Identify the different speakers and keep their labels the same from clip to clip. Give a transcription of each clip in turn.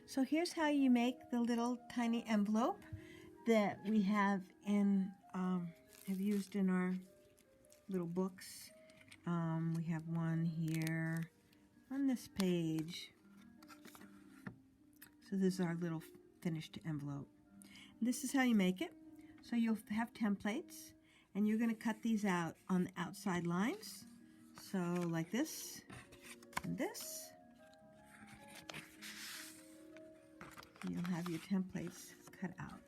Speaker 1: So here's how you make the little tiny envelope that we have have used in our little books. We have one here on this page. So this is our little finished envelope. This is how you make it. So you'll have templates, and you're going to cut these out on the outside lines. So like this and this. You'll have your templates cut out.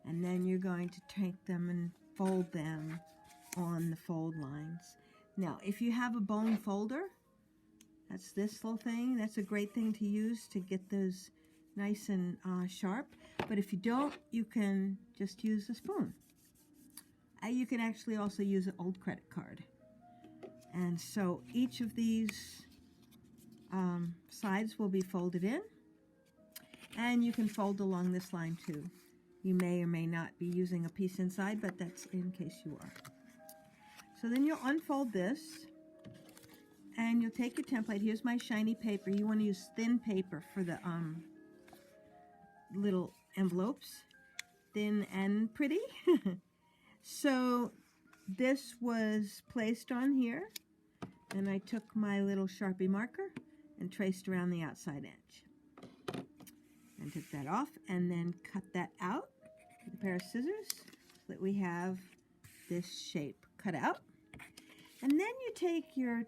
Speaker 1: And then you're going to take them and fold them on the fold lines. Now, if you have a bone folder, that's this little thing. That's a great thing to use to get those nice and sharp. But if you don't, you can just use a spoon. You can actually also use an old credit card. And so each of these sides will be folded in. And you can fold along this line too. You may or may not be using a piece inside, but that's in case you are. So then you'll unfold this, and you'll take your template. Here's my shiny paper. You want to use thin paper for the little envelopes. Thin and pretty. So this was placed on here, and I took my little Sharpie marker and traced around the outside edge. And took that off, and then cut that out with a pair of scissors so that we have this shape cut out. And then you take your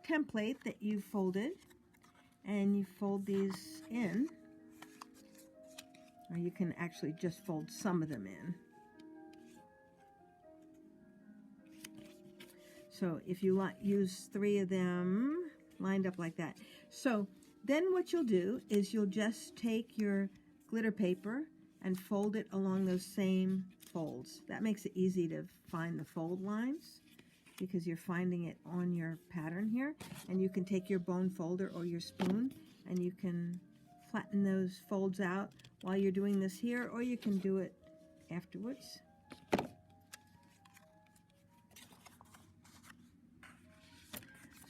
Speaker 1: template that you folded and you fold these in, or you can actually just fold some of them in. So if you use 3 of them lined up like that. So then what you'll do is you'll just take your glitter paper and fold it along those same folds. That makes it easy to find the fold lines because you're finding it on your pattern here. And you can take your bone folder or your spoon and you can flatten those folds out while you're doing this here, or you can do it afterwards.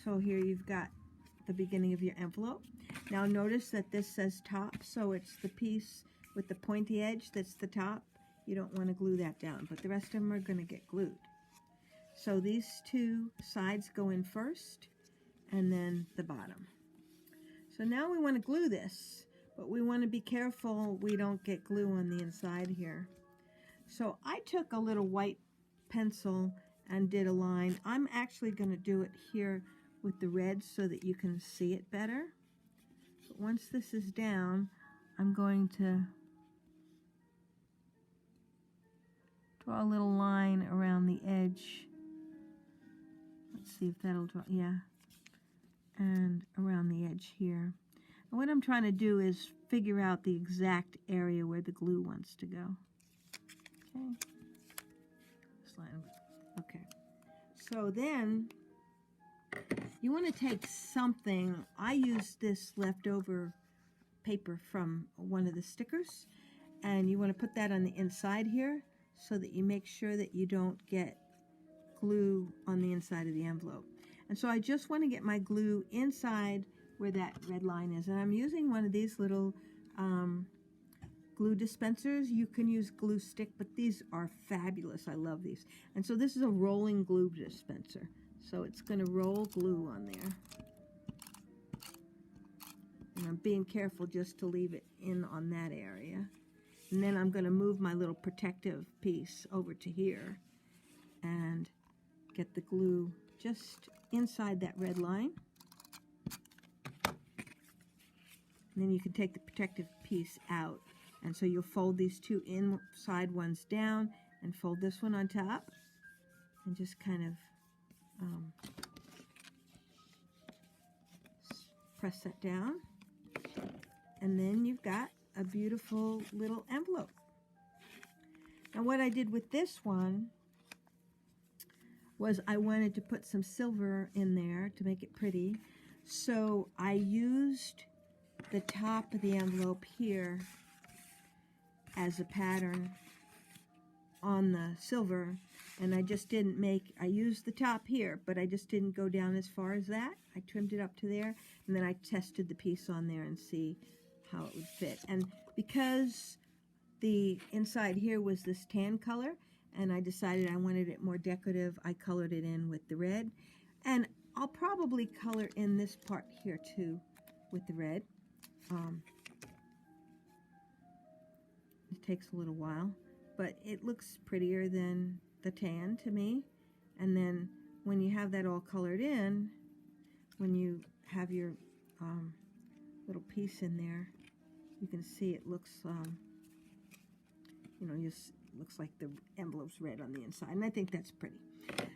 Speaker 1: So here you've got the beginning of your envelope. Now notice that this says top, so it's the piece with the pointy edge that's the top. You don't want to glue that down, but the rest of them are going to get glued. So these 2 sides go in first, and then the bottom. So now we want to glue this, but we want to be careful we don't get glue on the inside here. So I took a little white pencil and did a line. I'm actually going to do it here with the red so that you can see it better. But once this is down, I'm going to draw a little line around the edge. Let's see if that'll draw, yeah. And around the edge here. And what I'm trying to do is figure out the exact area where the glue wants to go. Okay. Okay. So then you want to take something. I used this leftover paper from one of the stickers, and you want to put that on the inside here so that you make sure that you don't get glue on the inside of the envelope. And so I just want to get my glue inside where that red line is, and I'm using one of these little glue dispensers. You can use glue stick, but these are fabulous. I love these. And so this is a rolling glue dispenser. So it's going to roll glue on there. And I'm being careful just to leave it in on that area. And then I'm going to move my little protective piece over to here and get the glue just inside that red line. And then you can take the protective piece out. And so you'll fold these 2 inside ones down and fold this one on top. And just kind of press that down, and then you've got a beautiful little envelope. Now what I did with this one was I wanted to put some silver in there to make it pretty, so I used the top of the envelope here as a pattern on the silver. And I just didn't I used the top here, but I just didn't go down as far as that. I trimmed it up to there, and then I tested the piece on there and see how it would fit. And because the inside here was this tan color, and I decided I wanted it more decorative, I colored it in with the red. And I'll probably color in this part here too with the red. It takes a little while, but it looks prettier than the tan to me. And then when you have that all colored in, when you have your little piece in there, you can see it looks, you know, just looks like the envelope's red on the inside, and I think that's pretty.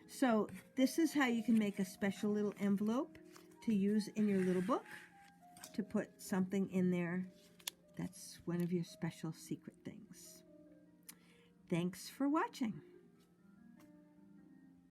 Speaker 1: So this is how you can make a special little envelope to use in your little book, to put something in there that's one of your special secret things. Thanks for watching.